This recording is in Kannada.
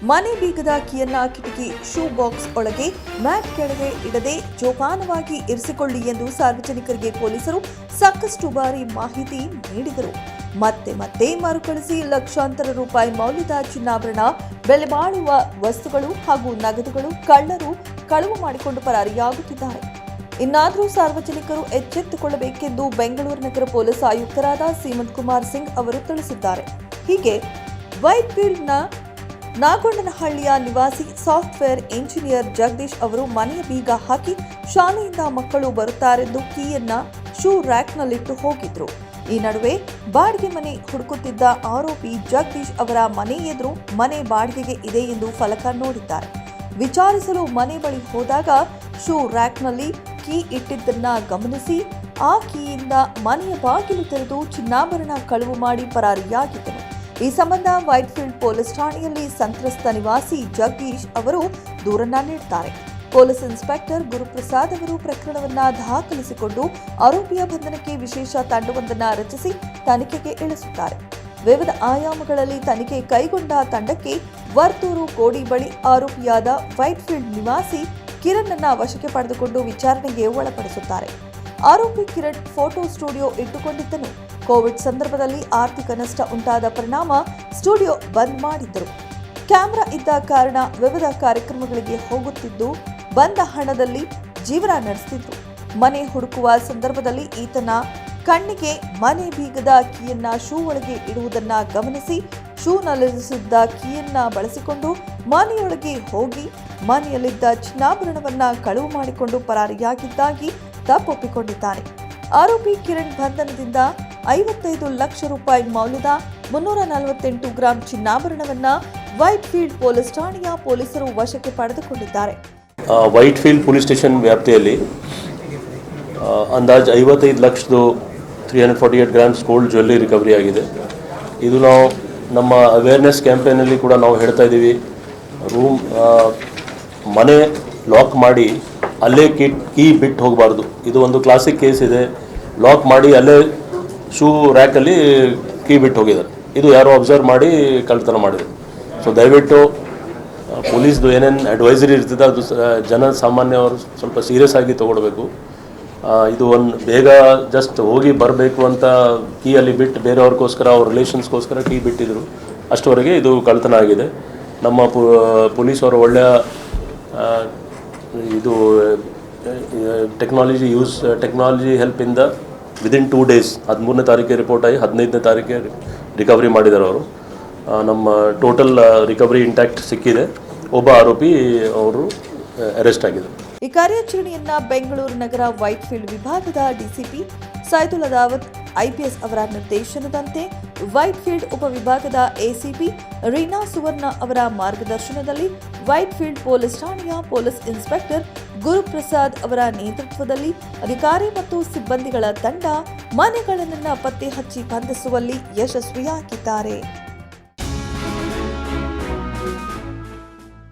ಮನೆ ಬೀಗದ ಕೀಯನ್ನ ಕಿಟಕಿ ಶೂ ಬಾಕ್ಸ್ ಒಳಗೆ ಮ್ಯಾಟ್ ಕೆಳಗೆ ಇಡದೆ ಜೋಪಾನವಾಗಿ ಇರಿಸಿಕೊಳ್ಳಿ ಎಂದು ಸಾರ್ವಜನಿಕರಿಗೆ ಪೊಲೀಸರು ಸಾಕಷ್ಟು ಬಾರಿ ಮಾಹಿತಿ ನೀಡಿದರು. ಮತ್ತೆ ಮರುಕಳಿಸಿ ಲಕ್ಷಾಂತರ ರೂಪಾಯಿ ಮೌಲ್ಯದ ಚಿನ್ನಾಭರಣ, ಬೆಲೆ ಬಾಳುವ ವಸ್ತುಗಳು ಹಾಗೂ ನಗದುಗಳು ಕಳ್ಳರು ಕಳವು ಮಾಡಿಕೊಂಡು ಪರಾರಿಯಾಗುತ್ತಿದ್ದಾರೆ. ಇನ್ನಾದರೂ ಸಾರ್ವಜನಿಕರು ಎಚ್ಚೆತ್ತುಕೊಳ್ಳಬೇಕೆಂದು ಬೆಂಗಳೂರು ನಗರ ಪೊಲೀಸ್ ಆಯುಕ್ತರಾದ ಸೀಮಂತ್ ಕುಮಾರ್ ಸಿಂಗ್ ಅವರು ತಿಳಿಸಿದ್ದಾರೆ. ಹೀಗೆ ವೈಟ್ಫೀಲ್ಡ್ನ ನಾಗೊಂಡನಹಳ್ಳಿಯ ನಿವಾಸಿ ಸಾಫ್ಟ್ವೇರ್ ಇಂಜಿನಿಯರ್ ಜಗದೀಶ್ ಅವರು ಮನೆಯ ಬೀಗ ಹಾಕಿ ಶಾಲೆಯಿಂದ ಮಕ್ಕಳು ಬರುತ್ತಾರೆಂದು ಕೀಯನ್ನ ಶೂ ರ್ಯಾಕ್ನಲ್ಲಿಟ್ಟು ಹೋಗಿದ್ರು. ಈ ನಡುವೆ ಬಾಡಿಗೆ ಮನೆ ಹುಡುಕುತ್ತಿದ್ದ ಆರೋಪಿ ಜಗದೀಶ್ ಅವರ ಮನೆ ಎದುರು ಮನೆ ಬಾಡಿಗೆಗೆ ಇದೆ ಎಂದು ಫಲಕ ನೋಡಿದ್ದಾರೆ. ವಿಚಾರಿಸಲು ಮನೆ ಬಳಿ ಹೋದಾಗ ಶೂ ರ್ಯಾಕ್ನಲ್ಲಿ ಕೀ ಇಟ್ಟಿದ್ದನ್ನ ಗಮನಿಸಿ ಆ ಕೀಯಿಂದ ಮನೆಯ ಬಾಗಿಲು ತೆರೆದು ಚಿನ್ನಾಭರಣ ಕಳವು ಮಾಡಿ ಪರಾರಿಯಾಗಿದ್ದನು. ಈ ಸಂಬಂಧ ವೈಟ್ಫೀಲ್ಡ್ ಪೊಲೀಸ್ ಠಾಣೆಯಲ್ಲಿ ಸಂತ್ರಸ್ತ ನಿವಾಸಿ ಜಗದೀಶ್ ಅವರು ದೂರನ್ನ ನೀಡುತ್ತಾರೆ. ಪೊಲೀಸ್ ಇನ್ಸ್ಪೆಕ್ಟರ್ ಗುರುಪ್ರಸಾದ್ ಅವರು ಪ್ರಕರಣವನ್ನ ದಾಖಲಿಸಿಕೊಂಡು ಆರೋಪಿಯ ಬಂಧನಕ್ಕೆ ವಿಶೇಷ ತಂಡವೊಂದನ್ನು ರಚಿಸಿ ತನಿಖೆಗೆ ಇಳಿಸುತ್ತಾರೆ. ವಿವಿಧ ಆಯಾಮಗಳಲ್ಲಿ ತನಿಖೆ ಕೈಗೊಂಡ ತಂಡಕ್ಕೆ ವರ್ತೂರು ಕೋಡಿ ಬಳಿ ಆರೋಪಿಯಾದ ವೈಟ್ಫೀಲ್ಡ್ ನಿವಾಸಿ ಕಿರಣ್ ಅನ್ನ ವಶಕ್ಕೆ ಪಡೆದುಕೊಂಡು ವಿಚಾರಣೆಗೆ ಒಳಪಡಿಸುತ್ತಾರೆ. ಆರೋಪಿ ಕಿರಣ್ ಫೋಟೋ ಸ್ಟುಡಿಯೋ ಇಟ್ಟುಕೊಂಡಿದ್ದನು. ಕೋವಿಡ್ ಸಂದರ್ಭದಲ್ಲಿ ಆರ್ಥಿಕ ನಷ್ಟ ಉಂಟಾದ ಪರಿಣಾಮ ಸ್ಟುಡಿಯೋ ಬಂದ್ ಮಾಡಿದ್ದರು. ಕ್ಯಾಮೆರಾ ಇದ್ದ ಕಾರಣ ವಿವಿಧ ಕಾರ್ಯಕ್ರಮಗಳಿಗೆ ಹೋಗುತ್ತಿದ್ದು ಬಂದ ಹಣದಲ್ಲಿ ಜೀವನ ನಡೆಸುತ್ತಿದ್ರು. ಮನೆ ಹುಡುಕುವ ಸಂದರ್ಭದಲ್ಲಿ ಈತನ ಕಣ್ಣಿಗೆ ಮನೆ ಬೀಗದ ಕೀಯನ್ನ ಶೂ ಒಳಗೆ ಇಡುವುದನ್ನ ಗಮನಿಸಿ ಶೂನಲ್ಲಿರಿಸಿದ್ದ ಕೀಯನ್ನ ಬಳಸಿಕೊಂಡು ಮನೆಯೊಳಗೆ ಹೋಗಿ ಮನೆಯಲ್ಲಿದ್ದ ಚಿನ್ನಾಭರಣವನ್ನ ಕಳವು ಮಾಡಿಕೊಂಡು ಪರಾರಿಯಾಗಿದ್ದಾಗಿ ತಪ್ಪೊಪ್ಪಿಕೊಂಡಿದ್ದಾನೆ. ಆರೋಪಿ ಕಿರಣ್ ಬಂಧನದಿಂದ 55 ಲಕ್ಷ ರೂಪಾಯಿ ಮೌಲ್ಯದ 348 ಗ್ರಾಂ ಚಿನ್ನಾಭರಣವನ್ನ ವೈಟ್ಫೀಲ್ಡ್ ಪೊಲೀಸ್ ಠಾಣೆಯ ಪೊಲೀಸರು ವಶಕ್ಕೆ ಪಡೆದುಕೊಂಡಿದ್ದಾರೆ. ವೈಟ್ಫೀಲ್ಡ್ ಪೊಲೀಸ್ ಸ್ಟೇಷನ್ ವ್ಯಾಪ್ತಿಯಲ್ಲಿ ಅಂದಾಜು 55 ಲಕ್ಷದ 348 ಗ್ರಾಮ್ಸ್ ಗೋಲ್ಡ್ ಜ್ಯುವೆಲ್ಲರಿ ರಿಕವರಿ ಆಗಿದೆ. ಇದು ನಾವು ನಮ್ಮ ಅವೇರ್ನೆಸ್ ಕ್ಯಾಂಪೇನಲ್ಲಿ ಕೂಡ ನಾವು ಹೇಳ್ತಾ ಇದ್ದೀವಿ. ಮನೆ ಲಾಕ್ ಮಾಡಿ ಅಲ್ಲೇ ಕೀ ಬಿಟ್ಟು ಹೋಗಬಾರ್ದು. ಇದು ಒಂದು ಕ್ಲಾಸಿಕ್ ಕೇಸ್ ಇದೆ. ಲಾಕ್ ಮಾಡಿ ಅಲ್ಲೇ ಶೂ ರ್ಯಾಕಲ್ಲಿ ಕೀ ಬಿಟ್ಟು ಹೋಗಿದ್ದಾರೆ. ಇದು ಯಾರೋ ಅಬ್ಸರ್ವ್ ಮಾಡಿ ಕಳ್ತನ ಮಾಡಿದ್ರು. ಸೊ ದಯವಿಟ್ಟು ಪೊಲೀಸ್ದು ಏನೇನು ಅಡ್ವೈಸರಿ ಇರ್ತದೆ ಅದು ಸಾಮಾನ್ಯವರು ಸ್ವಲ್ಪ ಸೀರಿಯಸ್ ಆಗಿ ತೊಗೊಳ್ಬೇಕು. ಇದು ಒಂದು ಬೇಗ ಜಸ್ಟ್ ಹೋಗಿ ಬರಬೇಕು ಅಂತ ಕೀ ಅಲ್ಲಿ ಬಿಟ್ಟು ಬೇರೆಯವ್ರಿಗೋಸ್ಕರ ಅವ್ರ ರಿಲೇಷನ್ಸ್ಗೋಸ್ಕರ ಕೀ ಬಿಟ್ಟಿದ್ರು. ಅಷ್ಟುವರೆಗೆ ಇದು ಕಳ್ತನ ಆಗಿದೆ. ನಮ್ಮ ಪೊಲೀಸವರು ಒಳ್ಳೆಯ ಇದು ಟೆಕ್ನಾಲಜಿ ಹೆಲ್ಪಿಂದ ವಿದಿನ್ 2 ಡೇಸ್ 13ನೇ ತಾರೀಕಿಗೆ ರಿಪೋರ್ಟ್ ಆಗಿ 15ನೇ ತಾರೀಕಿಗೆ ರಿಕವರಿ ಮಾಡಿದ್ದಾರೆ ಅವರು. ನಮ್ಮ ಟೋಟಲ್ ರಿಕವರಿ ಇಂಟ್ಯಾಕ್ಟ್ ಸಿಕ್ಕಿದೆ. ಒಬ್ಬ ಆರೋಪಿ ಅವರು ಅರೆಸ್ಟ್ ಆಗಿದ್ದಾರೆ. ಈ ಕಾರ್ಯಾಚರಣೆಯನ್ನ ಬೆಂಗಳೂರು ನಗರ ವೈಟ್ಫೀಲ್ಡ್ ವಿಭಾಗದ ಡಿಸಿಪಿ ಸೈದುಲ್ ಅದಾವತ್ ಐಪಿಎಸ್ ಅವರ ನಿರ್ದೇಶನದಂತೆ ವೈಟ್ಫೀಲ್ಡ್ ಉಪವಿಭಾಗದ ಎಸಿಪಿ ರೀನಾ ಸುವರ್ಣ ಅವರ ಮಾರ್ಗದರ್ಶನದಲ್ಲಿ ವೈಟ್ಫೀಲ್ಡ್ ಪೊಲೀಸ್ ಠಾಣೆಯ ಪೊಲೀಸ್ ಇನ್ಸ್ಪೆಕ್ಟರ್ ಗುರುಪ್ರಸಾದ್ ಅವರ ನೇತೃತ್ವದಲ್ಲಿ ಅಧಿಕಾರಿ ಮತ್ತು ಸಿಬ್ಬಂದಿಗಳ ತಂಡ ಮನೆಗಳನ್ನು ಪತ್ತೆ ಹಚ್ಚಿ ಬಂಧಿಸುವಲ್ಲಿ ಯಶಸ್ವಿಯಾಗಿದ್ದಾರೆ.